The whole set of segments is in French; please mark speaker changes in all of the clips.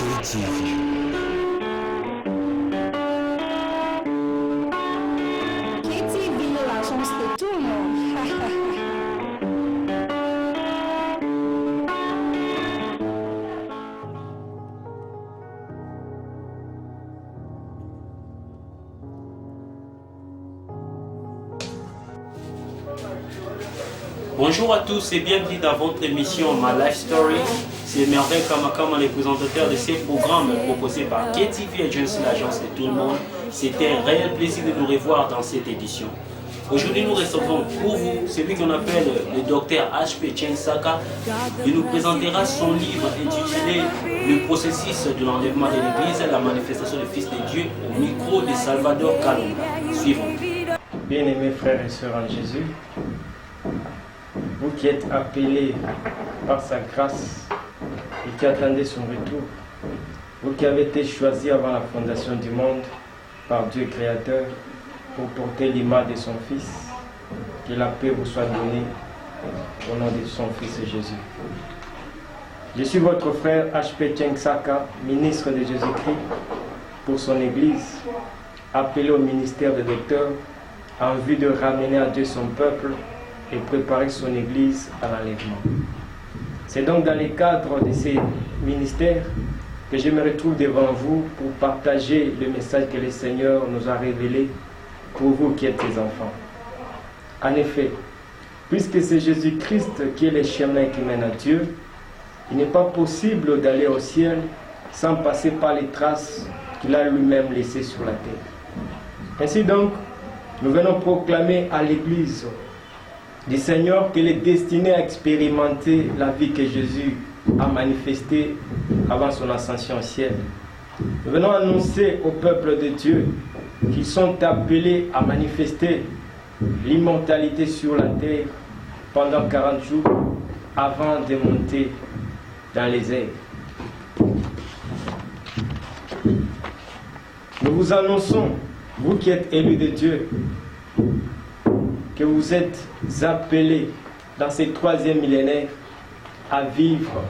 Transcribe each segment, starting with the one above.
Speaker 1: KTV.
Speaker 2: KTV, la chance de tout le monde.
Speaker 3: Bonjour à tous et bienvenue dans votre émission My Life Story. C'est Merveille Kamakama, le présentateur de ces programmes proposés par KTV Agency, l'agence de tout le monde. C'est un réel plaisir de nous revoir dans cette édition. Aujourd'hui, nous recevons pour vous celui qu'on appelle le docteur H.P. Chensaka. Il nous présentera son livre intitulé Le processus de l'enlèvement de l'Église, la manifestation du Fils de Dieu au micro de Salvador Kalonga. Suivons.
Speaker 4: Bien-aimés frères et sœurs en Jésus, vous qui êtes appelés par sa grâce et qui attendez son retour, vous qui avez été choisis avant la fondation du monde par Dieu Créateur pour porter l'image de son Fils, que la paix vous soit donnée au nom de son Fils Jésus. Je suis votre frère H.P. Chensaka, ministre de Jésus-Christ pour son Église, appelé au ministère de docteur en vue de ramener à Dieu son peuple et préparer son Église à l'enlèvement. C'est donc dans le cadre de ces ministères que je me retrouve devant vous pour partager le message que le Seigneur nous a révélé pour vous qui êtes ses enfants. En effet, puisque c'est Jésus-Christ qui est le chemin qui mène à Dieu, il n'est pas possible d'aller au ciel sans passer par les traces qu'il a lui-même laissées sur la terre. Ainsi donc, nous venons proclamer à l'Église du Seigneur qu'elle est destinée à expérimenter la vie que Jésus a manifestée avant son ascension au ciel. Nous venons annoncer au peuple de Dieu qu'ils sont appelés à manifester l'immortalité sur la terre pendant 40 jours avant de monter dans les airs. Nous vous annonçons, vous qui êtes élus de Dieu, que vous êtes appelés dans ce troisième millénaire à vivre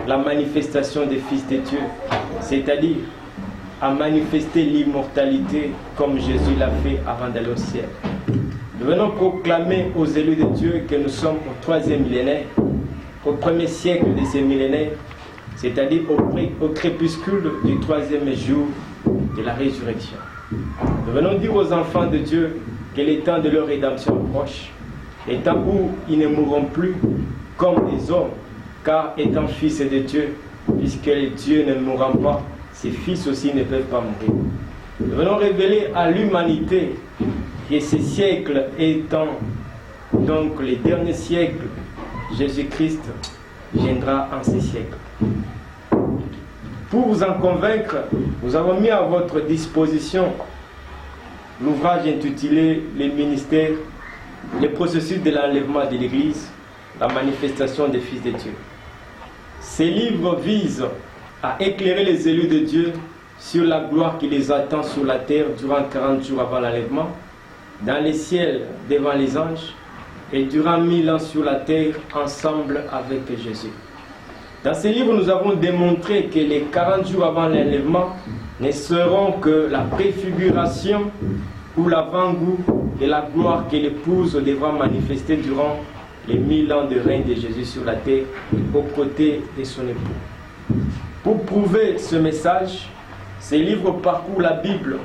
Speaker 4: la manifestation des fils de Dieu, c'est-à-dire à manifester l'immortalité comme Jésus l'a fait avant d'aller au ciel. Nous venons proclamer aux élus de Dieu que nous sommes au troisième millénaire, au premier siècle de ces millénaires, c'est-à-dire au crépuscule du troisième jour de la résurrection. Nous venons dire aux enfants de Dieu que le temps de leur rédemption approche, le temps où ils ne mourront plus comme des hommes, car étant fils de Dieu, puisque Dieu ne mourra pas, ses fils aussi ne peuvent pas mourir. Nous venons révéler à l'humanité que ces siècles étant donc les derniers siècles, Jésus-Christ viendra en ces siècles. Pour vous en convaincre, nous avons mis à votre disposition l'ouvrage intitulé « Les ministères, le processus de l'enlèvement de l'Église, la manifestation des fils de Dieu ». Ces livres visent à éclairer les élus de Dieu sur la gloire qui les attend sur la terre durant 40 jours avant l'enlèvement, dans les ciels devant les anges, et durant 1000 ans sur la terre ensemble avec Jésus. Dans ces livres, nous avons démontré que les 40 jours avant l'enlèvement ne seront que la préfiguration ou l'avant-goût de la gloire que l'épouse devra manifester durant les 1000 ans de règne de Jésus sur la terre aux côtés de son époux. Pour prouver ce message, ces livres parcourent la Bible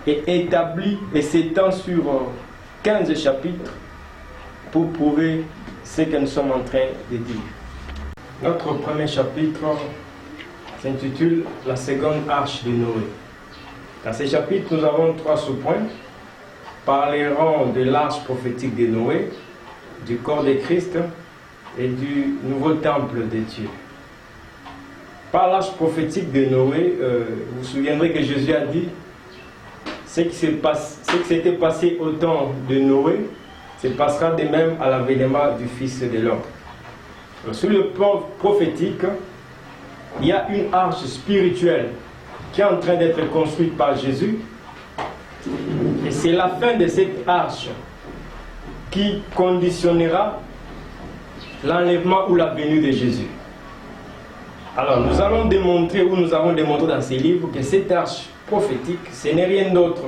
Speaker 4: et établit et s'étend sur 15 chapitres pour prouver ce que nous sommes en train de dire. Notre premier chapitre s'intitule « La seconde arche de Noé ». Dans ce chapitre, nous avons 3 sous-points. Parlerons de l'arche prophétique de Noé, du corps de Christ et du nouveau temple de Dieu. Par l'arche prophétique de Noé, vous vous souviendrez que Jésus a dit ce qui s'était passé au temps de Noé se passera de même à l'avènement du Fils de l'homme. Sur le plan prophétique, il y a une arche spirituelle qui est en train d'être construite par Jésus. Et c'est la fin de cette arche qui conditionnera l'enlèvement ou la venue de Jésus. Alors, nous allons démontrer, ou nous avons démontré dans ces livres, que cette arche prophétique, ce n'est rien d'autre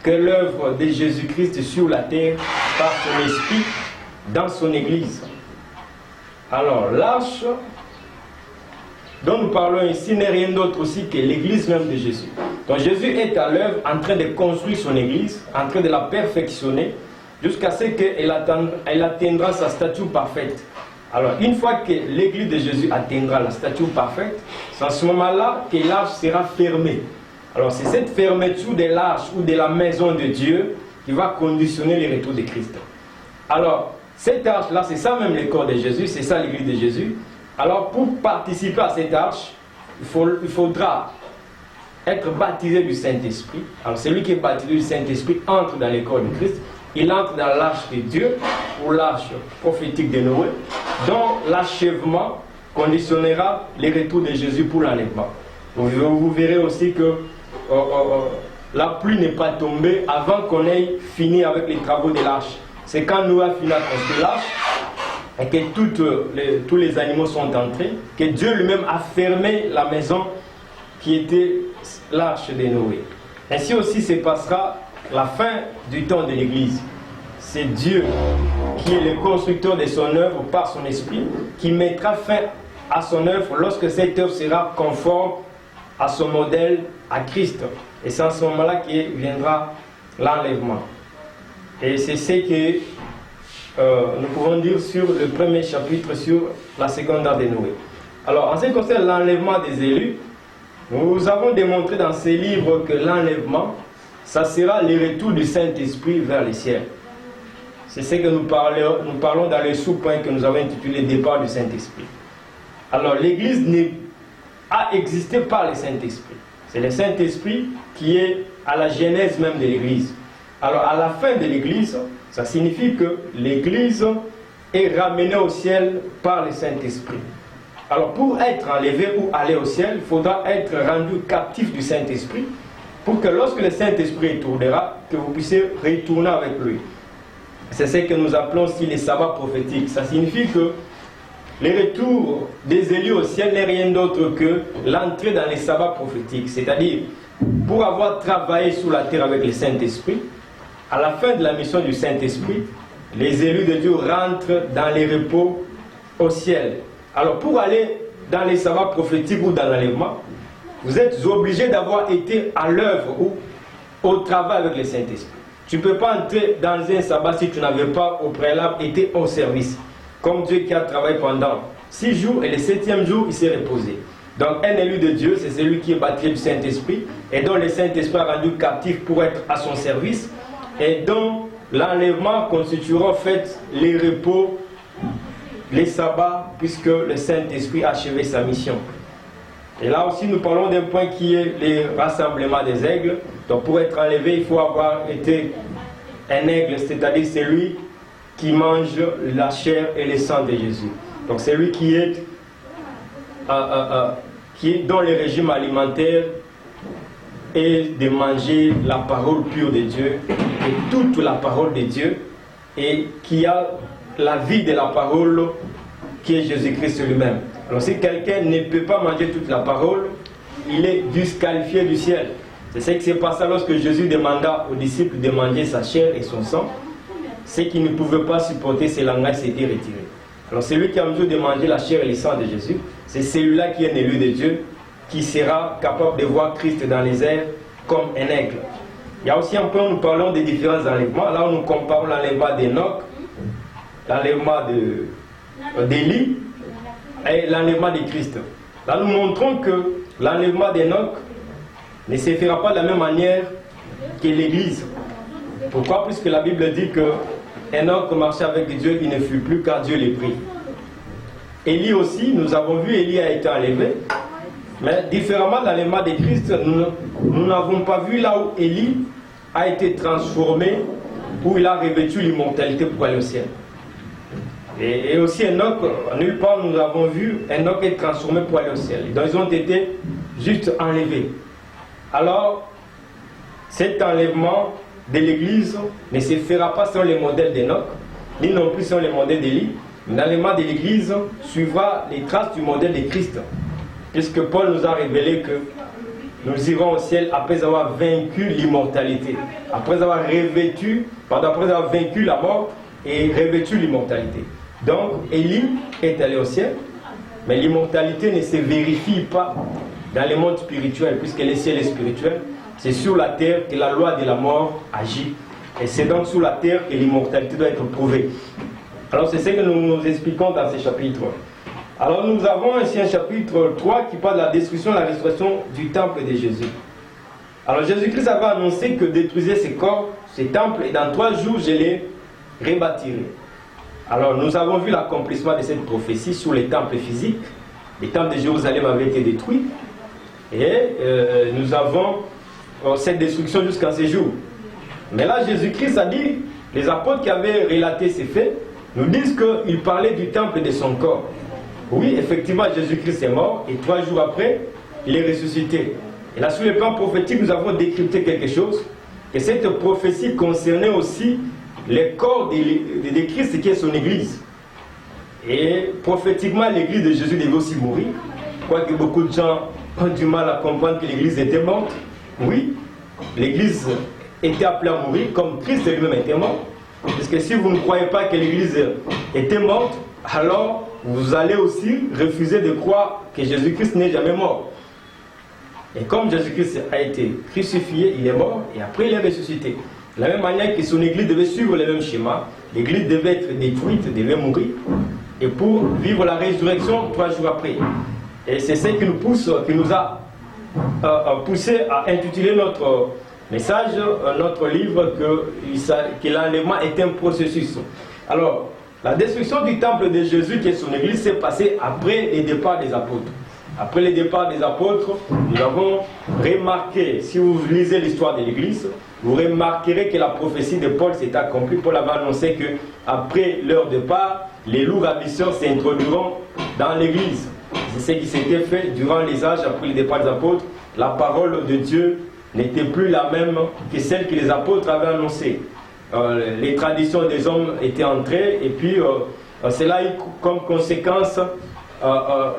Speaker 4: que l'œuvre de Jésus-Christ sur la terre par son esprit dans son Église. Alors, l'arche dont nous parlons ici n'est rien d'autre aussi que l'Église même de Jésus. Donc Jésus est à l'œuvre en train de construire son Église, en train de la perfectionner, jusqu'à ce qu'elle atteindra sa stature parfaite. Alors, une fois que l'Église de Jésus atteindra la stature parfaite, c'est à ce moment-là que l'arche sera fermée. Alors, c'est cette fermeture de l'arche ou de la maison de Dieu qui va conditionner le retour de Christ. Alors, cette arche-là, c'est ça même le corps de Jésus, c'est ça l'Église de Jésus. Alors, pour participer à cette arche, il faudra être baptisé du Saint-Esprit. Alors, celui qui est baptisé du Saint-Esprit entre dans le corps de Christ. Il entre dans l'arche de Dieu, ou l'arche prophétique de Noé, dont l'achèvement conditionnera le retour de Jésus pour l'enlèvement. Vous verrez aussi que la pluie n'est pas tombée avant qu'on ait fini avec les travaux de l'arche. C'est quand Noé a fini à construire l'arche, et que tous les animaux sont entrés, que Dieu lui-même a fermé la maison qui était l'arche de Noé. Ainsi aussi se passera la fin du temps de l'Église. C'est Dieu qui est le constructeur de son œuvre par son esprit, qui mettra fin à son œuvre lorsque cette œuvre sera conforme à son modèle, à Christ. Et c'est à ce moment-là que viendra l'enlèvement. Et c'est ce que nous pouvons dire sur le premier chapitre, sur la seconde ère de Noé. Alors, en ce qui concerne l'enlèvement des élus, nous avons démontré dans ces livres que l'enlèvement, ça sera le retour du Saint-Esprit vers les ciels. C'est ce que nous parlons dans le sous-point que nous avons intitulé Départ du Saint-Esprit. Alors, l'Église a existé par le Saint-Esprit. C'est le Saint-Esprit qui est à la genèse même de l'Église. Alors, à la fin de l'Église, ça signifie que l'Église est ramenée au ciel par le Saint-Esprit. Alors, pour être enlevé ou aller au ciel, il faudra être rendu captif du Saint-Esprit pour que lorsque le Saint-Esprit retournera, que vous puissiez retourner avec lui. C'est ce que nous appelons aussi les sabbats prophétiques. Ça signifie que le retour des élus au ciel n'est rien d'autre que l'entrée dans les sabbats prophétiques. C'est-à-dire, pour avoir travaillé sur la terre avec le Saint-Esprit, à la fin de la mission du Saint-Esprit, les élus de Dieu rentrent dans les repos au ciel. Alors, pour aller dans les sabbats prophétiques ou dans l'enlèvement, vous êtes obligé d'avoir été à l'œuvre ou au travail avec le Saint-Esprit. Tu ne peux pas entrer dans un sabbat si tu n'avais pas au préalable été au service. Comme Dieu qui a travaillé pendant 6 jours et le 7e jour, il s'est reposé. Donc un élu de Dieu, c'est celui qui est baptisé du Saint-Esprit et dont le Saint-Esprit a rendu captif pour être à son service et dont l'enlèvement constituera en fait les repos, les sabbats, puisque le Saint-Esprit a achevé sa mission. Et là aussi, nous parlons d'un point qui est le rassemblement des aigles. Donc, pour être enlevé, il faut avoir été un aigle, c'est-à-dire celui qui mange la chair et le sang de Jésus. Donc, celui qui est dans le régime alimentaire est de manger la parole pure de Dieu et toute la parole de Dieu et qui a la vie de la parole qui est Jésus-Christ lui-même. Alors si quelqu'un ne peut pas manger toute la parole, il est disqualifié du ciel. C'est ce qui s'est passé lorsque Jésus demanda aux disciples de manger sa chair et son sang. Ceux qui ne pouvaient pas supporter ces langages s'étaient retirés. Alors celui qui a mesure de manger la chair et le sang de Jésus, c'est celui-là qui est un élu de Dieu, qui sera capable de voir Christ dans les airs comme un aigle. Il y a aussi un point où nous parlons des différents enlèvements. Là où nous comparons l'enlèvement d'Enoch, l'enlèvement d'Élie et l'enlèvement de Christ. Là nous montrons que l'enlèvement d'Enoch ne se fera pas de la même manière que l'Église. Pourquoi? Puisque la Bible dit que Enoch marchait avec Dieu, il ne fut plus car Dieu l'ait pris. Élie aussi, nous avons vu, Élie a été enlevé. Mais différemment de l'enlèvement de Christ, nous n'avons pas vu là où Élie a été transformé, où il a revêtu l'immortalité pour aller au ciel. Et aussi Enoch, nulle part nous avons vu Enoch être transformé pour aller au ciel. Donc ils ont été juste enlevés. Alors, cet enlèvement de l'Église ne se fera pas selon les modèles d'Enoch, ni non plus selon les modèles d'Élie. L'enlèvement de l'Église suivra les traces du modèle de Christ. puisque Paul nous a révélé que nous irons au ciel après avoir vaincu l'immortalité, après avoir vaincu la mort et revêtu l'immortalité. Donc, Élie est allé au ciel, mais l'immortalité ne se vérifie pas dans le monde spirituel, puisque le ciel est spirituel. C'est sur la terre que la loi de la mort agit. Et c'est donc sur la terre que l'immortalité doit être prouvée. Alors, c'est ce que nous expliquons dans ces chapitres. Alors, nous avons ici un chapitre 3 qui parle de la destruction et la restauration du temple de Jésus. Alors, Jésus-Christ avait annoncé que détruisait ces corps, ces temples, et dans 3 jours, je les rebâtirai. Alors, nous avons vu l'accomplissement de cette prophétie sur les temples physiques. Les temples de Jérusalem avaient été détruits. Et nous avons cette destruction jusqu'à ces jours. Mais là, Jésus-Christ a dit, les apôtres qui avaient relaté ces faits, nous disent qu'il parlait du temple et de son corps. Oui, effectivement, Jésus-Christ est mort, et 3 jours après, il est ressuscité. Et là, sur le plan prophétique, nous avons décrypté quelque chose, que cette prophétie concernait aussi le corps de Christ, qui est son Église. Et prophétiquement, l'Église de Jésus devait aussi mourir. Quoique beaucoup de gens ont du mal à comprendre que l'Église était morte. Oui, l'Église était appelée à mourir, comme Christ lui-même était mort. Parce que si vous ne croyez pas que l'Église était morte, alors vous allez aussi refuser de croire que Jésus-Christ n'est jamais mort. Et comme Jésus-Christ a été crucifié, il est mort, et après il est ressuscité. De la même manière que son Église devait suivre le même schéma, l'Église devait être détruite, devait mourir, et pour vivre la résurrection 3 jours après. Et c'est ce qui nous a poussé à intituler notre message, notre livre, que l'enlèvement est un processus. Alors, la destruction du temple de Jésus, qui est son Église, s'est passée après le départ des apôtres. Après le départ des apôtres, nous avons remarqué, si vous lisez l'histoire de l'Église, vous remarquerez que la prophétie de Paul s'est accomplie. Paul avait annoncé qu'après leur départ, les loups ravisseurs s'introduiront dans l'Église. C'est ce qui s'était fait durant les âges après le départ des apôtres. La parole de Dieu n'était plus la même que celle que les apôtres avaient annoncée. Les traditions des hommes étaient entrées, et puis cela a eu comme conséquence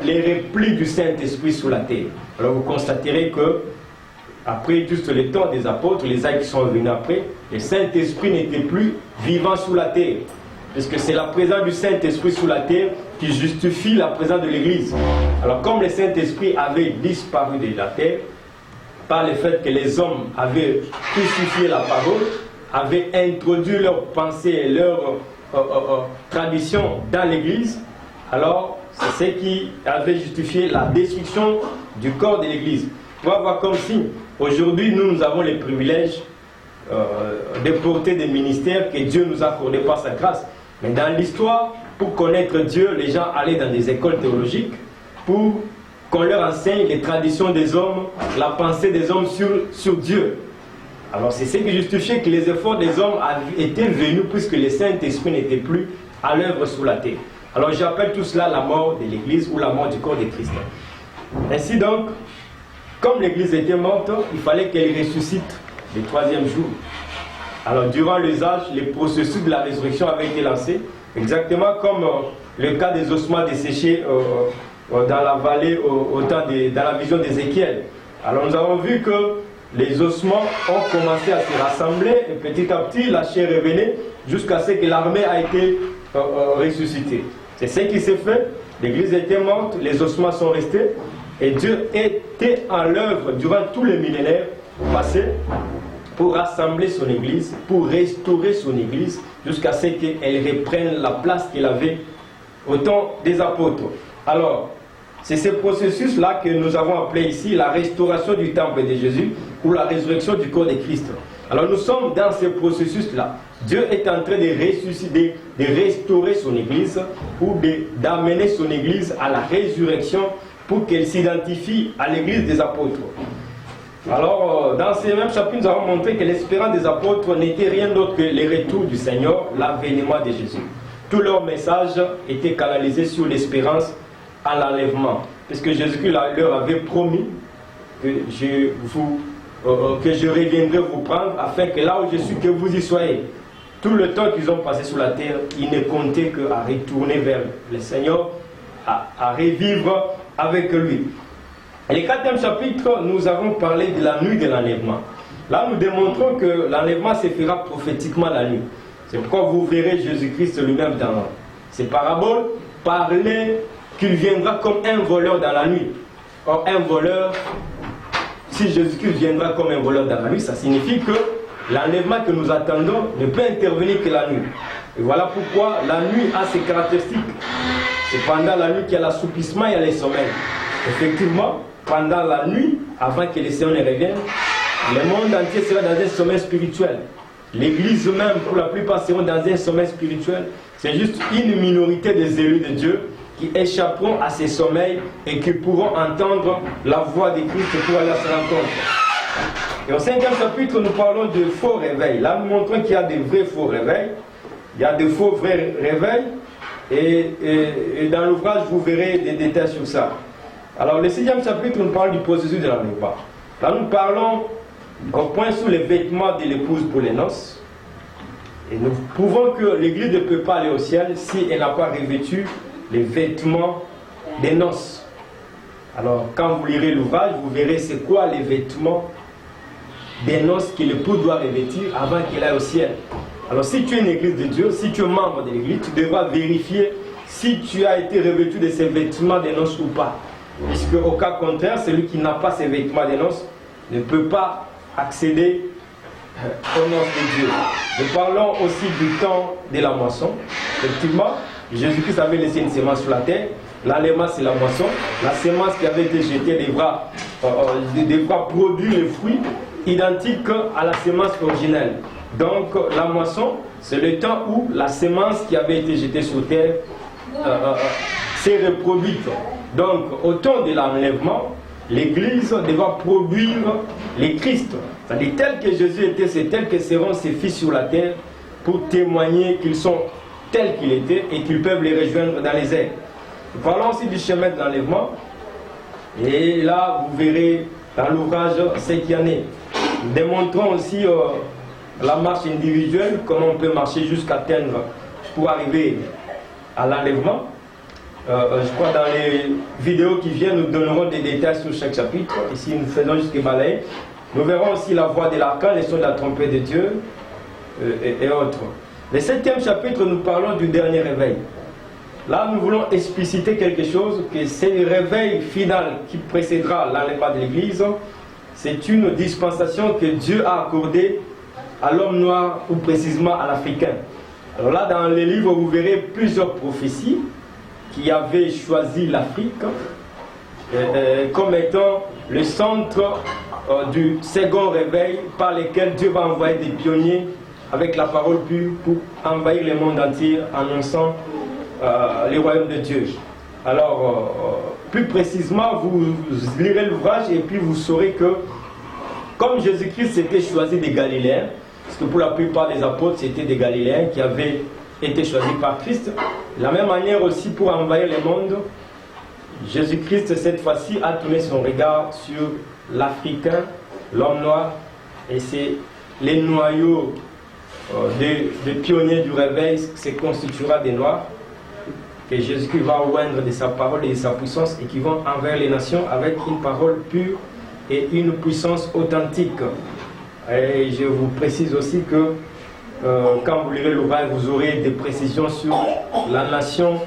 Speaker 4: les replis du Saint-Esprit sur la terre. Alors vous constaterez que après juste le temps des apôtres, les âges qui sont venus après, le Saint-Esprit n'était plus vivant sur la terre. Parce que c'est la présence du Saint-Esprit sur la terre qui justifie la présence de l'Église. Alors comme le Saint-Esprit avait disparu de la terre, par le fait que les hommes avaient crucifié la parole, avaient introduit leurs pensées et leurs traditions dans l'Église, alors c'est ce qui avait justifié la destruction du corps de l'Église. On va voir comme si aujourd'hui nous avons les privilèges de porter des ministères que Dieu nous a accordés par sa grâce. Mais dans l'histoire, pour connaître Dieu, les gens allaient dans des écoles théologiques pour qu'on leur enseigne les traditions des hommes, la pensée des hommes sur Dieu. Alors c'est ce qui justifiait que les efforts des hommes étaient venus puisque le Saint-Esprit n'était plus à l'œuvre sur la terre. Alors j'appelle tout cela la mort de l'Église ou la mort du corps de Christ. Ainsi donc, comme l'Église était morte, il fallait qu'elle ressuscite le 3e jour. Alors durant les âges, les processus de la résurrection avaient été lancés, exactement comme le cas des ossements desséchés dans la vallée dans la vision d'Ézéchiel. Alors nous avons vu que les ossements ont commencé à se rassembler et petit à petit la chair revenait jusqu'à ce que l'armée a été ressuscitée. C'est ce qui s'est fait. L'Église était morte, les ossements sont restés et Dieu était en l'œuvre durant tous les millénaires passés pour rassembler son Église, pour restaurer son Église jusqu'à ce qu'elle reprenne la place qu'elle avait au temps des apôtres. Alors, c'est ce processus-là que nous avons appelé ici la restauration du temple de Jésus ou la résurrection du corps de Christ. Alors nous sommes dans ce processus-là. Dieu est en train de ressusciter, de restaurer son Église ou d'amener son Église à la résurrection pour qu'elle s'identifie à l'Église des apôtres. Alors, dans ces mêmes chapitres, nous avons montré que l'espérance des apôtres n'était rien d'autre que le retour du Seigneur, l'avènement de Jésus. Tout leur message était canalisé sur l'espérance à l'enlèvement. Puisque Jésus-Christ leur avait promis que je reviendrai vous prendre afin que là où je suis, que vous y soyez. Tout le temps qu'ils ont passé sur la terre, ils ne comptaient qu'à retourner vers le Seigneur, à revivre avec lui. Et le 4e chapitre, nous avons parlé de la nuit de l'enlèvement. Là, nous démontrons que l'enlèvement se fera prophétiquement la nuit. C'est pourquoi vous verrez Jésus-Christ lui-même dans ces paraboles parler qu'il viendra comme un voleur dans la nuit. Or, un voleur, si Jésus-Christ viendra comme un voleur dans la nuit, ça signifie que l'enlèvement que nous attendons ne peut intervenir que la nuit. Et voilà pourquoi la nuit a ses caractéristiques. C'est pendant la nuit qu'il y a l'assoupissement et il y a les sommeils. Effectivement, pendant la nuit, avant que les Seigneur ne reviennent, le monde entier sera dans un sommeil spirituel. L'Église même, pour la plupart, seront dans un sommeil spirituel. C'est juste une minorité des élus de Dieu qui échapperont à ces sommeils et qui pourront entendre la voix de Christ pour aller à sa rencontre. Et au 5e chapitre, nous parlons de faux réveils. Là, nous montrons qu'il y a des vrais faux réveils. Il y a de faux vrais réveils. Et dans l'ouvrage, vous verrez des détails sur ça. Alors, le 6e chapitre, nous parlons du processus de l'enlèvement. Là, nous parlons au point sur les vêtements de l'épouse pour les noces. Et nous prouvons que l'Église ne peut pas aller au ciel si elle n'a pas revêtu les vêtements des noces. Alors, quand vous lirez l'ouvrage, vous verrez c'est quoi les vêtements des noces que l'époux doit revêtir avant qu'elle aille au ciel. Alors, si tu es une église de Dieu, si tu es membre de l'église, tu devras vérifier si tu as été revêtu de ces vêtements des noces ou pas. Puisque, au cas contraire, celui qui n'a pas ces vêtements des noces ne peut pas accéder aux noces de Dieu. Nous parlons aussi du temps de la moisson. Effectivement, Jésus-Christ avait laissé une sémence sur la terre. L'enlèvement, c'est la moisson. La sémence qui avait été jetée devra produire les fruits identiques à la sémence originelle. Donc, la moisson, c'est le temps où la sémence qui avait été jetée sur terre s'est reproduite. Donc, au temps de l'enlèvement, l'Église devra produire les Christ. C'est-à-dire, tel que Jésus était, c'est tel que seront ses fils sur la terre pour témoigner qu'ils sont tels qu'ils étaient et qu'ils peuvent les rejoindre dans les airs. Nous parlons aussi du chemin de l'enlèvement. Et là, vous verrez dans l'ouvrage ce qu'il y en est. Nous démontrons aussi la marche individuelle, comment on peut marcher jusqu'à atteindre pour arriver à l'enlèvement. Je crois dans les vidéos qui viennent, nous donnerons des détails sur chaque chapitre. Ici, nous faisons juste balayer. Nous verrons aussi la voix de l'archange, les sons de la trompette de Dieu et autres. Le 7e chapitre, nous parlons du dernier réveil. Là, nous voulons expliciter quelque chose, que c'est le réveil final qui précédera l'enlèvement de l'Église. C'est une dispensation que Dieu a accordée à l'homme noir, ou précisément à l'Africain. Alors là, dans les livres, vous verrez plusieurs prophéties qui avaient choisi l'Afrique comme étant le centre du second réveil par lequel Dieu va envoyer des pionniers avec la parole pure pour envahir le monde entier annonçant les royaumes de Dieu. Alors, plus précisément, vous lirez l'ouvrage et puis vous saurez que comme Jésus-Christ s'était choisi des Galiléens, parce que pour la plupart des apôtres, c'était des Galiléens qui avaient été choisis par Christ. De la même manière aussi, pour envahir le monde, Jésus-Christ, cette fois-ci, a tourné son regard sur l'Africain, l'homme noir, et c'est les noyaux des pionniers du réveil se constituera des Noirs, que Jésus-Christ va oindre de sa parole et de sa puissance, et qui vont envers les nations avec une parole pure et une puissance authentique. Et je vous précise aussi que quand vous lirez l'ouvrage, vous aurez des précisions sur la nation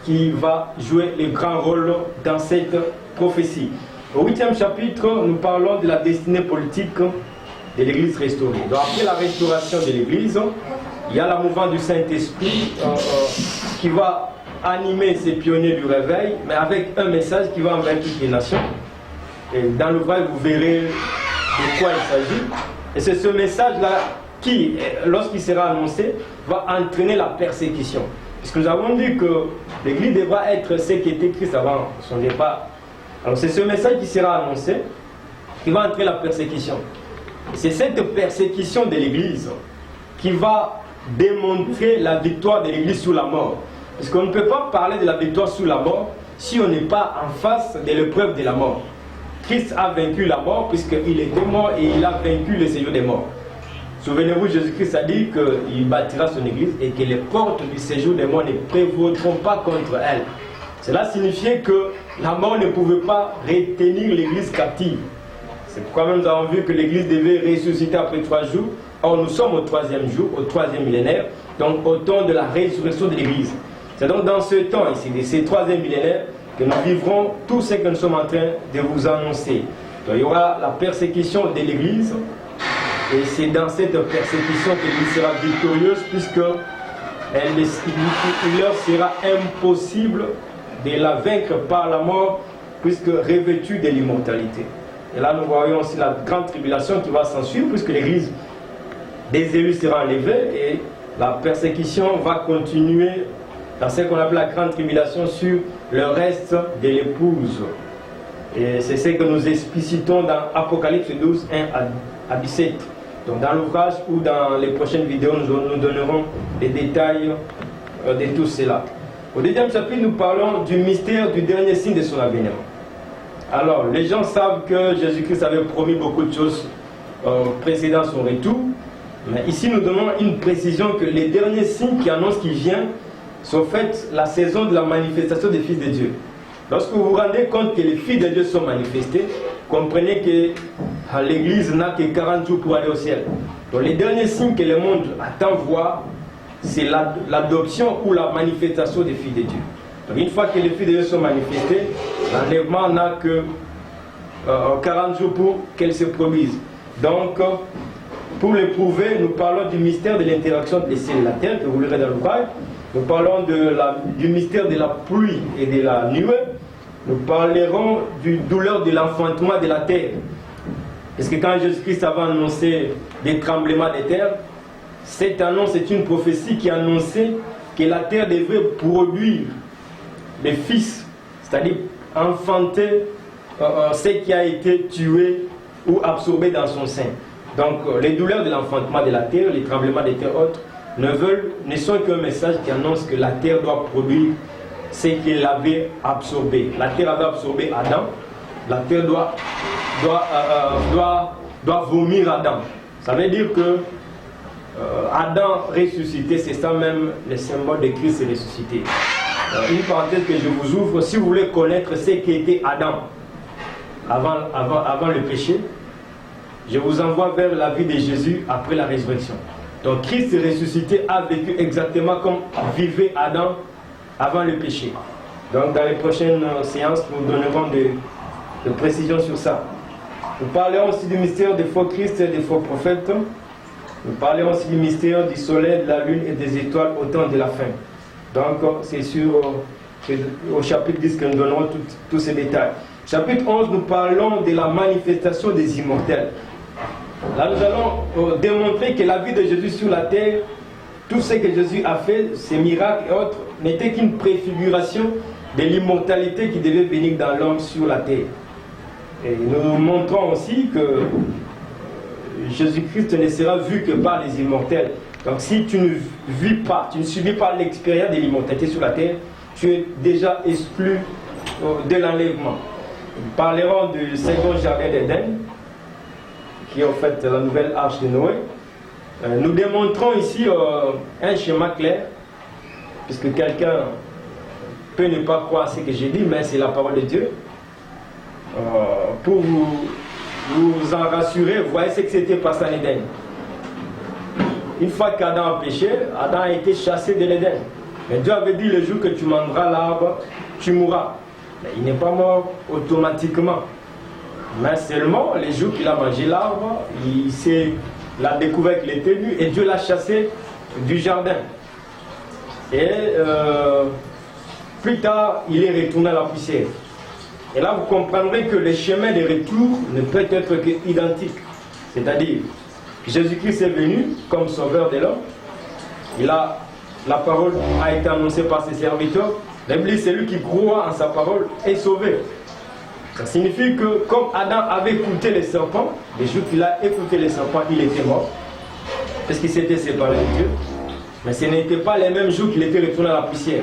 Speaker 4: qui va jouer le grand rôle dans cette prophétie. Au 8e chapitre, nous parlons de la destinée politique de l'Église restaurée. Donc après la restauration de l'Église, il y a la mouvement du Saint-Esprit qui va animer ces pionniers du réveil, mais avec un message qui va envers toutes les nations. Et dans l'ouvrage, vous verrez de quoi il s'agit. Et c'est ce message-là qui, lorsqu'il sera annoncé, va entraîner la persécution. Puisque nous avons dit que l'Église devra être ce qui était Christ avant son départ. Alors c'est ce message qui sera annoncé qui va entraîner la persécution. C'est cette persécution de l'Église qui va démontrer la victoire de l'Église sur la mort. Parce qu'on ne peut pas parler de la victoire sur la mort si on n'est pas en face de l'épreuve de la mort. Christ a vaincu la mort puisqu'il était mort et il a vaincu le séjour des morts. Souvenez-vous, Jésus-Christ a dit qu'il bâtira son église et que les portes du séjour des morts ne prévaudront pas contre elle. Cela signifiait que la mort ne pouvait pas retenir l'Église captive. C'est pourquoi même nous avons vu que l'Église devait ressusciter après 3 jours. Or, nous sommes au 3e jour, au 3e millénaire, donc au temps de la résurrection de l'Église. C'est donc dans ce temps ici, de ces 3e millénaires, que nous vivrons tout ce que nous sommes en train de vous annoncer. Donc, il y aura la persécution de l'Église, et c'est dans cette persécution que l'Église sera victorieuse, puisque il leur sera impossible de la vaincre par la mort, puisque revêtue de l'immortalité. Et là, nous voyons aussi la grande tribulation qui va s'ensuivre, puisque l'Église des élus sera enlevée et la persécution va continuer dans ce qu'on appelle la grande tribulation sur le reste de l'épouse. Et c'est ce que nous explicitons dans Apocalypse 12, 1 à 17. Donc dans l'ouvrage ou dans les prochaines vidéos, nous donnerons les détails de tout cela. Au 2e chapitre, nous parlons du mystère du dernier signe de son avènement. Alors, les gens savent que Jésus-Christ avait promis beaucoup de choses précédant son retour. Mais ici, nous donnons une précision que les derniers signes qui annoncent qu'il vient sont faits la saison de la manifestation des fils de Dieu. Lorsque vous vous rendez compte que les fils de Dieu sont manifestés, comprenez que l'Église n'a que 40 jours pour aller au ciel. Donc les derniers signes que le monde attend voir, c'est l'adoption ou la manifestation des fils de Dieu. Donc une fois que les fils de Dieu sont manifestés, l'enlèvement n'a que 40 jours pour qu'elle se produise. Donc, pour le prouver, nous parlons du mystère de l'interaction des ciels et la terre, que vous lirez dans l'ouvrage. Nous parlons du mystère de la pluie et de la nuée. Nous parlerons du douleur de l'enfantement de la terre. Parce que quand Jésus-Christ avait annoncé des tremblements de terre, cette annonce est une prophétie qui annonçait que la terre devait produire les fils, c'est-à-dire enfanter ce qui a été tué ou absorbé dans son sein. Donc les douleurs de l'enfantement de la terre, les tremblements de terre autres, ne sont qu'un message qui annonce que la terre doit produire ce qu'elle avait absorbé. La terre avait absorbé Adam, la terre doit vomir Adam. Ça veut dire que Adam ressuscité, c'est ça même le symbole de Christ ressuscité. Une parenthèse que je vous ouvre, si vous voulez connaître ce qu'était Adam avant le péché, je vous envoie vers la vie de Jésus après la résurrection. Donc Christ ressuscité a vécu exactement comme vivait Adam avant le péché. Donc dans les prochaines séances, nous donnerons de précisions sur ça. Nous parlerons aussi du mystère des faux Christ et des faux prophètes. Nous parlerons aussi du mystère du soleil, de la lune et des étoiles au temps de la fin. Donc c'est au chapitre 10 que nous donnerons tous ces détails. Chapitre 11, nous parlons de la manifestation des immortels. Là, nous allons démontrer que la vie de Jésus sur la terre, tout ce que Jésus a fait, ses miracles et autres, n'était qu'une préfiguration de l'immortalité qui devait venir dans l'homme sur la terre. Et nous montrons aussi que Jésus-Christ ne sera vu que par les immortels. Donc si tu ne vis pas, tu ne subis pas l'expérience de l'immortalité sur la terre, tu es déjà exclu de l'enlèvement. Nous parlerons du second jardin d'Éden, qui est en fait la nouvelle arche de Noé. Nous démontrons ici un schéma clair, puisque quelqu'un peut ne pas croire ce que j'ai dit, mais c'est la parole de Dieu. Pour vous en rassurer, vous voyez ce que c'était passé en Éden. Une fois qu'Adam a péché, Adam a été chassé de l'Éden. Mais Dieu avait dit, le jour que tu mangeras l'arbre, tu mourras. Mais il n'est pas mort automatiquement. Mais seulement, les jours qu'il a mangé l'arbre, il a découvert qu'il était nu et Dieu l'a chassé du jardin. Et plus tard, il est retourné à la poussière. Et là, vous comprendrez que le chemin de retour ne peut être qu'identique. C'est-à-dire, Jésus-Christ est venu comme sauveur de l'homme. La parole a été annoncée par ses serviteurs. La Bible dit, celui qui croit en sa parole est sauvé. Ça signifie que comme Adam avait écouté les serpents, les jours qu'il a écouté les serpents, il était mort. Parce qu'il s'était séparé de Dieu. Mais ce n'était pas les mêmes jours qu'il était retourné à la poussière.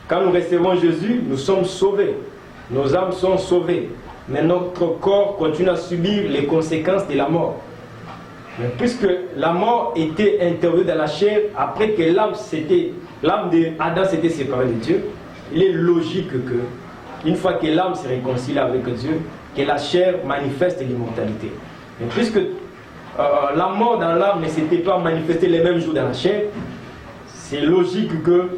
Speaker 4: Quand nous recevons Jésus, nous sommes sauvés. Nos âmes sont sauvées. Mais notre corps continue à subir les conséquences de la mort. Mais puisque la mort était intervenue dans la chair, après que l'âme d'Adam s'était séparée de Dieu, il est logique que une fois que l'âme se réconcilie avec Dieu, que la chair manifeste l'immortalité. Mais puisque la mort dans l'âme ne s'était pas manifestée les mêmes jours dans la chair, c'est logique que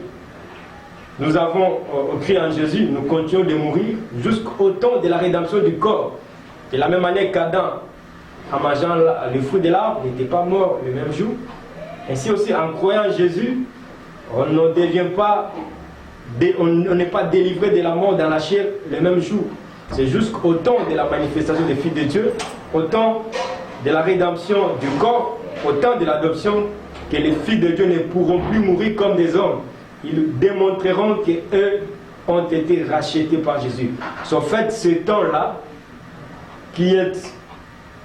Speaker 4: nous avons cru en Jésus, nous continuons de mourir jusqu'au temps de la rédemption du corps. De la même manière qu'Adam, en mangeant le fruit de l'arbre, n'était pas mort le même jour. Ainsi aussi, en croyant en Jésus, on ne devient pas, on n'est pas délivré de la mort dans la chair le même jour. C'est jusqu'au temps de la manifestation des fils de Dieu, au temps de la rédemption du corps, au temps de l'adoption, que les fils de Dieu ne pourront plus mourir comme des hommes. Ils démontreront qu'eux ont été rachetés par Jésus. En fait, ce temps-là, qui est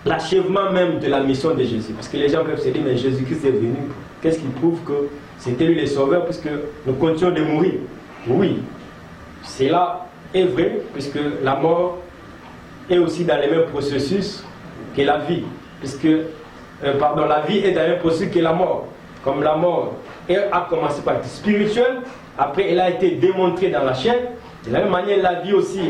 Speaker 4: l'achèvement même de la mission de Jésus. Parce que les gens peuvent se dire, mais Jésus-Christ est venu. Qu'est-ce qui prouve que c'était lui le sauveur, puisque nous continuons de mourir? Oui, cela est vrai, puisque la mort est aussi dans les mêmes processus que la vie. Puisque, la vie est dans le même processus que la mort. Comme la mort a commencé par être spirituelle, après elle a été démontrée dans la chair. De la même manière, la vie aussi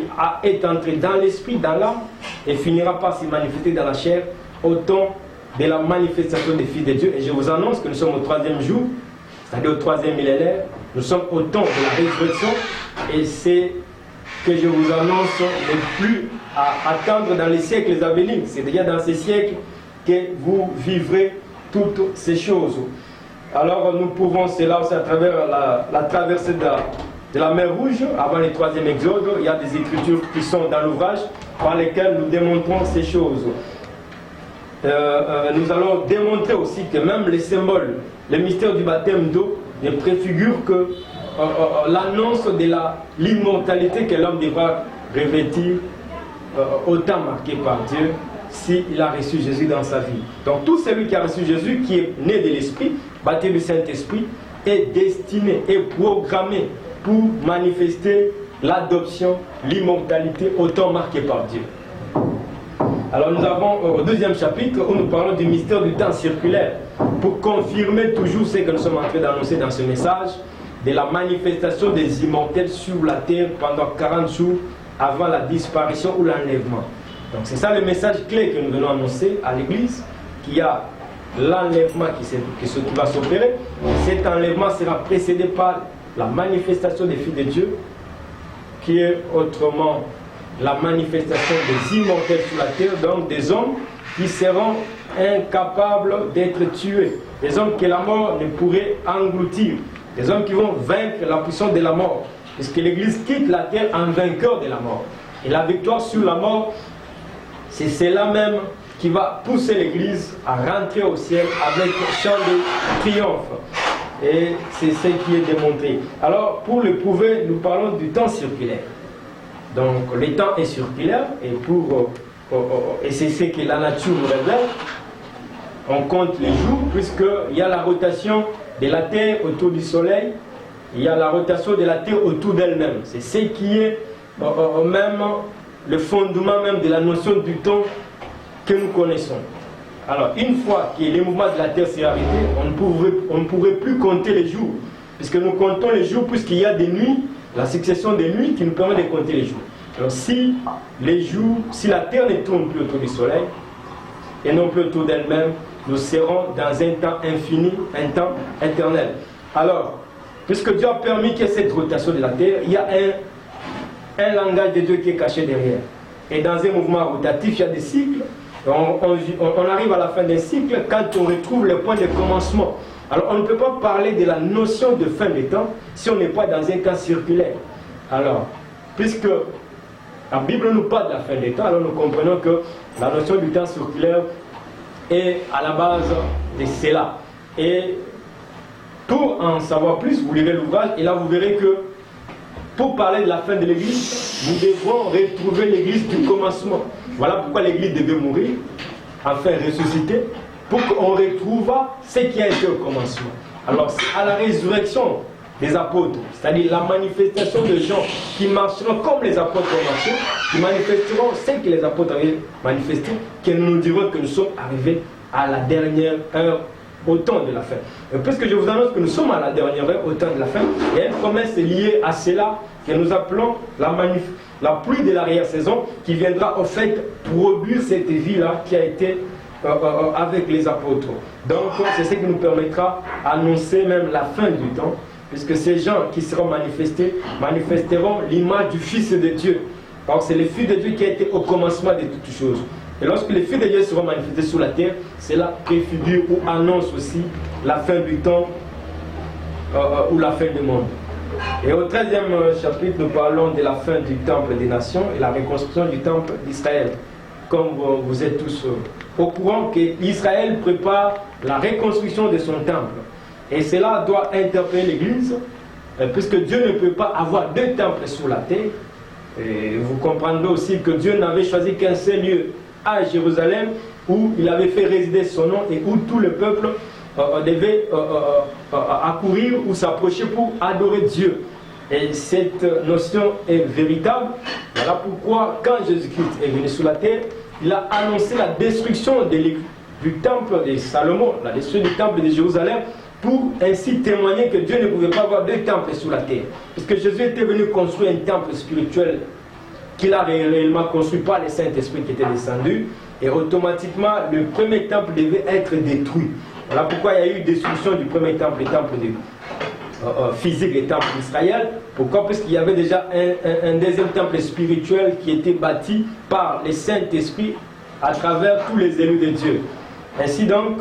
Speaker 4: est entrée dans l'esprit, dans l'âme, et finira par se manifester dans la chair au temps de la manifestation des fils de Dieu. Et je vous annonce que nous sommes au 3e jour, c'est-à-dire au 3e millénaire. Nous sommes au temps de la résurrection, et c'est que je vous annonce n'est plus à attendre dans les siècles à venir. C'est déjà dans ces siècles que vous vivrez toutes ces choses. Alors nous pouvons cela aussi à travers la traversée de la mer Rouge, avant le 3e exode. Il y a des écritures qui sont dans l'ouvrage par lesquelles nous démontrons ces choses. Nous allons démontrer aussi que même les symboles, le mystère du baptême d'eau ne préfigure que l'annonce de l'immortalité que l'homme devra revêtir autant marqué par Dieu s'il a reçu Jésus dans sa vie. Donc tout celui qui a reçu Jésus, qui est né de l'Esprit, baptisé du Saint-Esprit, est destiné, est programmé pour manifester l'adoption, l'immortalité autant marquée par Dieu. Alors nous avons au 2e chapitre où nous parlons du mystère du temps circulaire pour confirmer toujours ce que nous sommes en train d'annoncer dans ce message de la manifestation des immortels sur la terre pendant 40 jours avant la disparition ou l'enlèvement. Donc c'est ça le message clé que nous venons annoncer à l'Église, qu'il y a l'enlèvement qui va s'opérer. Cet enlèvement sera précédé par la manifestation des filles de Dieu, qui est autrement la manifestation des immortels sur la terre, donc des hommes qui seront incapables d'être tués, des hommes que la mort ne pourrait engloutir, des hommes qui vont vaincre la puissance de la mort, puisque l'Église quitte la terre en vainqueur de la mort. Et la victoire sur la mort, c'est cela même qui va pousser l'Église à rentrer au ciel avec chant de triomphe. Et c'est ce qui est démontré. Alors, pour le prouver, nous parlons du temps circulaire. Donc, le temps est circulaire, et c'est ce que la nature nous révèle. On compte les jours, puisqu'il y a la rotation de la Terre autour du Soleil, il y a la rotation de la Terre autour d'elle-même. C'est ce qui est même le fondement même de la notion du temps que nous connaissons. Alors, une fois que les mouvements de la Terre s'est arrêté, on ne pourrait plus compter les jours, puisque nous comptons les jours, puisqu'il y a des nuits, la succession des nuits qui nous permet de compter les jours. Alors, si la Terre ne tourne plus autour du Soleil, et non plus autour d'elle-même, nous serons dans un temps infini, un temps éternel. Alors, puisque Dieu a permis qu'il y ait cette rotation de la Terre, il y a un langage de Dieu qui est caché derrière. Et dans un mouvement rotatif, il y a des cycles. On arrive à la fin d'un cycle quand on retrouve le point de commencement. Alors on ne peut pas parler de la notion de fin de temps si on n'est pas dans un temps circulaire. Alors, puisque la Bible nous parle de la fin des temps, alors nous comprenons que la notion du temps circulaire est à la base de cela. Et pour en savoir plus, vous lirez l'ouvrage et là vous verrez que pour parler de la fin de l'Église, nous devrons retrouver l'Église du commencement. Voilà pourquoi l'Église devait mourir, enfin ressusciter, pour qu'on retrouve ce qui a été au commencement. Alors c'est à la résurrection des apôtres, c'est-à-dire la manifestation de gens qui marcheront comme les apôtres ont marché, qui manifesteront ce que les apôtres avaient manifesté, que nous dirons que nous sommes arrivés à la dernière heure au temps de la fin. Et puisque je vous annonce que nous sommes à la dernière heure au temps de la fin, il y a une promesse liée à cela que nous appelons la pluie de l'arrière-saison qui viendra au fait produire cette vie-là qui a été avec les apôtres. Donc c'est ce qui nous permettra d'annoncer même la fin du temps, puisque ces gens qui seront manifesteront l'image du Fils de Dieu. Donc c'est le Fils de Dieu qui a été au commencement de toutes choses. Et lorsque les Fils de Dieu seront manifestés sur la terre, cela préfigure ou annonce aussi la fin du temps ou la fin du monde. Et au 13e chapitre, nous parlons de la fin du temple des nations et la reconstruction du temple d'Israël. Comme vous êtes tous au courant qu'Israël prépare la reconstruction de son temple. Et cela doit interpeller l'Église, puisque Dieu ne peut pas avoir deux temples sur la terre. Et vous comprendrez aussi que Dieu n'avait choisi qu'un seul lieu à Jérusalem où il avait fait résider son nom et où tout le peuple devait accourir ou s'approcher pour adorer Dieu. Et cette notion est véritable. Voilà pourquoi quand Jésus-Christ est venu sur la terre, il a annoncé la destruction du temple de Salomon, la destruction du temple de Jérusalem, pour ainsi témoigner que Dieu ne pouvait pas avoir deux temples sur la terre. Parce que Jésus était venu construire un temple spirituel qu'il a réellement construit par le Saint-Esprit qui était descendu. Et automatiquement, le premier temple devait être détruit. Voilà pourquoi il y a eu destruction du premier temple, le temple physique, le temple d'Israël. Pourquoi? Parce qu'il y avait déjà un deuxième temple spirituel qui était bâti par le Saint-Esprit à travers tous les élus de Dieu. Ainsi donc,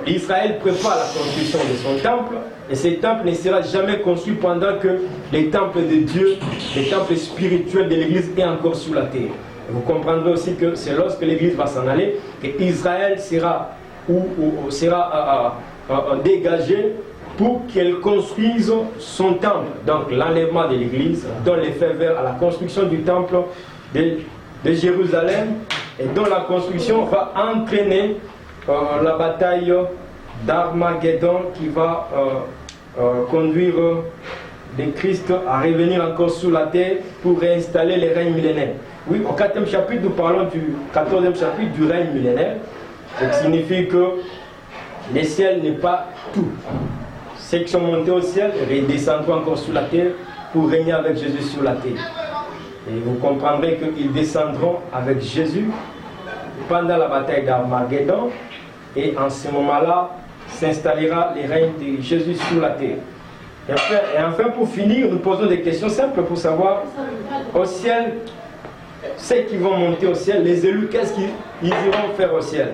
Speaker 4: l'Israël prépare la construction de son temple, et ce temple ne sera jamais construit pendant que les temples de Dieu, les temples spirituels de l'Église est encore sur la terre. Et vous comprendrez aussi que c'est lorsque l'Église va s'en aller que Israël sera dégagé pour qu'elle construise son temple. Donc l'enlèvement de l'Église donne l'effet vers à la construction du temple de Jérusalem, et dont la construction va entraîner la bataille d'Armageddon qui va conduire le Christ à revenir encore sur la terre pour réinstaller les règnes millénaires. Oui, au 4e chapitre, nous parlons du 14e chapitre du règne millénaire. Ce qui signifie que le ciel n'est pas tout. Ceux qui sont montés au ciel redescendront encore sur la terre pour régner avec Jésus sur la terre. Et vous comprendrez qu'ils descendront avec Jésus pendant la bataille d'Armageddon. Et en ce moment-là, s'installera le règne de Jésus sur la terre. Et enfin, pour finir, nous posons des questions simples pour savoir, au ciel, ceux qui vont monter au ciel, les élus, qu'est-ce qu'ils iront faire au ciel?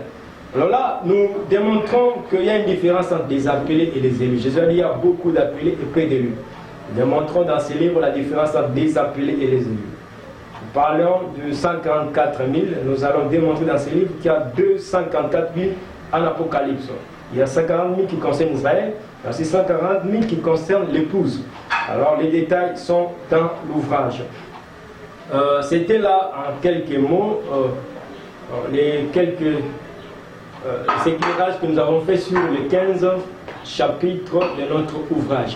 Speaker 4: Alors là, nous démontrons qu'il y a une différence entre les appelés et les élus. Jésus a dit qu'il y a beaucoup d'appelés et peu d'élus. Nous démontrons dans ces livres la différence entre les appelés et les élus. Nous parlons de 144 000. Nous allons démontrer dans ces livres qu'il y a 244 000 en Apocalypse. Il y a 140 000 qui concernent Israël, il y a aussi 140 000 qui concernent l'épouse. Alors les détails sont dans l'ouvrage. C'était là en quelques mots les quelques éclairages que nous avons fait sur les 15 chapitres de notre ouvrage.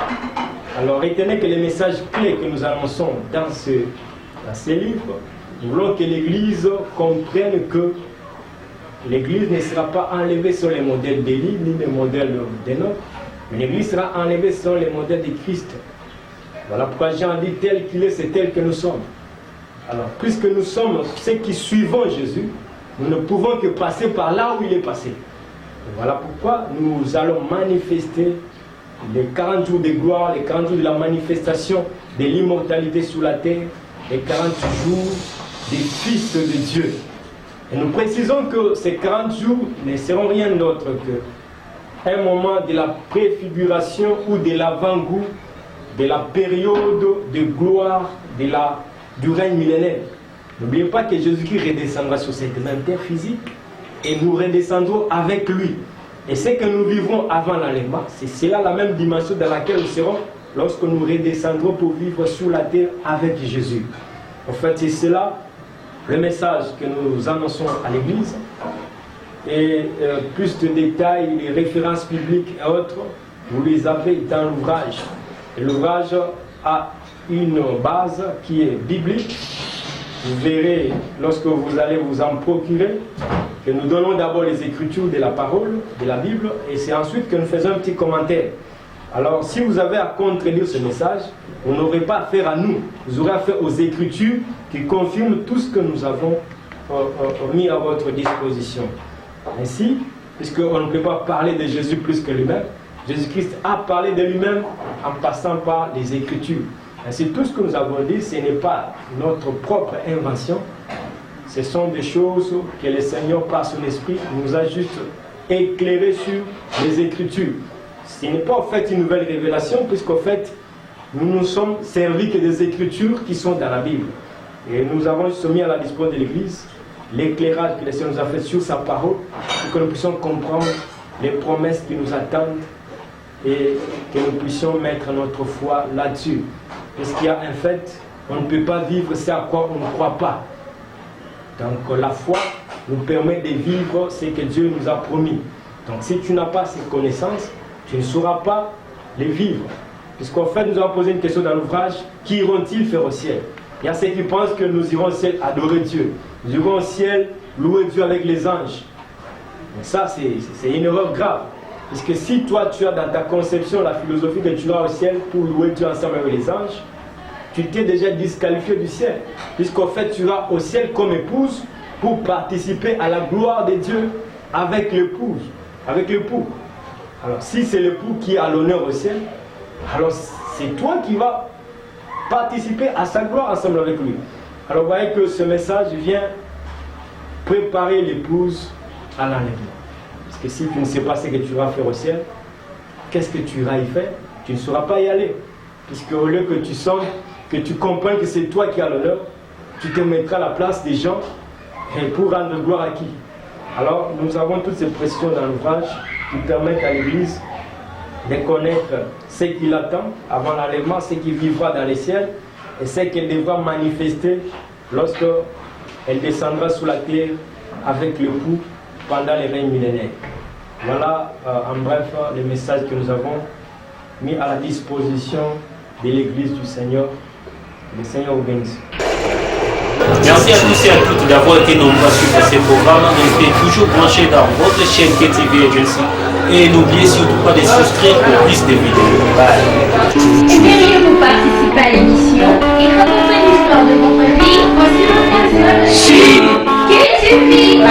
Speaker 4: Alors retenez que les messages clés que nous annonçons dans ces livres, nous voulons que l'Église comprenne que l'Église ne sera pas enlevée sur les modèles d'Élie ni les modèles d'Enoch, mais l'Église sera enlevée sur les modèles de Christ. Voilà pourquoi Jean dit tel qu'il est, c'est tel que nous sommes. Alors, puisque nous sommes ceux qui suivons Jésus, nous ne pouvons que passer par là où il est passé. Et voilà pourquoi nous allons manifester les 40 jours de gloire, les 40 jours de la manifestation de l'immortalité sur la terre, les 40 jours des fils de Dieu. Et nous précisons que ces 40 jours ne seront rien d'autre qu'un moment de la préfiguration ou de l'avant-goût de la période de gloire du règne millénaire. N'oubliez pas que Jésus-Christ redescendra sur cette même terre physique et nous redescendrons avec lui. Et ce que nous vivrons avant l'enlèvement, c'est là la même dimension dans laquelle nous serons lorsque nous redescendrons pour vivre sur la terre avec Jésus. En fait, c'est cela le message que nous annonçons à l'Église. Et plus de détails, les références bibliques et autres, vous les avez dans l'ouvrage. Et l'ouvrage a une base qui est biblique. Vous verrez, lorsque vous allez vous en procurer, que nous donnons d'abord les écritures de la parole, de la Bible, et c'est ensuite que nous faisons un petit commentaire. Alors, si vous avez à contredire ce message, vous n'aurez pas affaire à nous. Vous aurez affaire aux Écritures qui confirment tout ce que nous avons mis à votre disposition. Ainsi, puisqu'on ne peut pas parler de Jésus plus que lui-même, Jésus-Christ a parlé de lui-même en passant par les Écritures. Ainsi, tout ce que nous avons dit, ce n'est pas notre propre invention. Ce sont des choses que le Seigneur, par son esprit, nous a juste éclairées sur les Écritures. Ce n'est pas en fait une nouvelle révélation, puisqu'en fait, nous nous sommes servis que des Écritures qui sont dans la Bible. Et nous avons soumis à la disposition de l'Église l'éclairage que le Seigneur nous a fait sur sa parole, pour que nous puissions comprendre les promesses qui nous attendent et que nous puissions mettre notre foi là-dessus. Parce qu'il y a un fait, on ne peut pas vivre ce à quoi on ne croit pas. Donc la foi nous permet de vivre ce que Dieu nous a promis. Donc si tu n'as pas ces connaissances, tu ne sauras pas les vivre. Puisqu'en fait, nous avons posé une question dans l'ouvrage, qui iront-ils faire au ciel? Il y a ceux qui pensent que nous irons au ciel adorer Dieu. Nous irons au ciel louer Dieu avec les anges. Mais ça, c'est une erreur grave. Parce que si toi, tu as dans ta conception la philosophie que tu iras au ciel pour louer Dieu ensemble avec les anges, tu t'es déjà disqualifié du ciel. Puisqu'en fait, tu iras au ciel comme épouse pour participer à la gloire de Dieu avec l'épouse, avec l'époux. Alors, si c'est l'époux qui a l'honneur au ciel, alors c'est toi qui vas participer à sa gloire ensemble avec lui. Alors, vous voyez que ce message vient préparer l'épouse à l'enlèvement. Parce que si tu ne sais pas ce que tu vas faire au ciel, qu'est-ce que tu iras y faire? Tu ne sauras pas y aller. Puisque au lieu que tu sens, que tu comprennes que c'est toi qui as l'honneur, tu te mettras à la place des gens et pour rendre gloire à qui? Alors, nous avons toutes ces pressions dans l'ouvrage qui permettent à l'Église de connaître ce qui l'attend avant l'enlèvement, ce qui vivra dans les ciels et ce qu'elle devra manifester lorsqu'elle descendra sous la terre avec l'époux pendant les règnes millénaires. Voilà en bref les messages que nous avons mis à la disposition de l'Église du Seigneur. Le Seigneur vous bénisse.
Speaker 3: Merci à tous et à toutes d'avoir été nombreux à suivre ces programmes. Restez toujours branchés dans votre chaîne KTV Agency et n'oubliez surtout pas de souscrire pour plus de vidéos. Bye.
Speaker 1: Aimeriez-vous participer à l'émission et raconter l'histoire de votre vie en simultané? KTV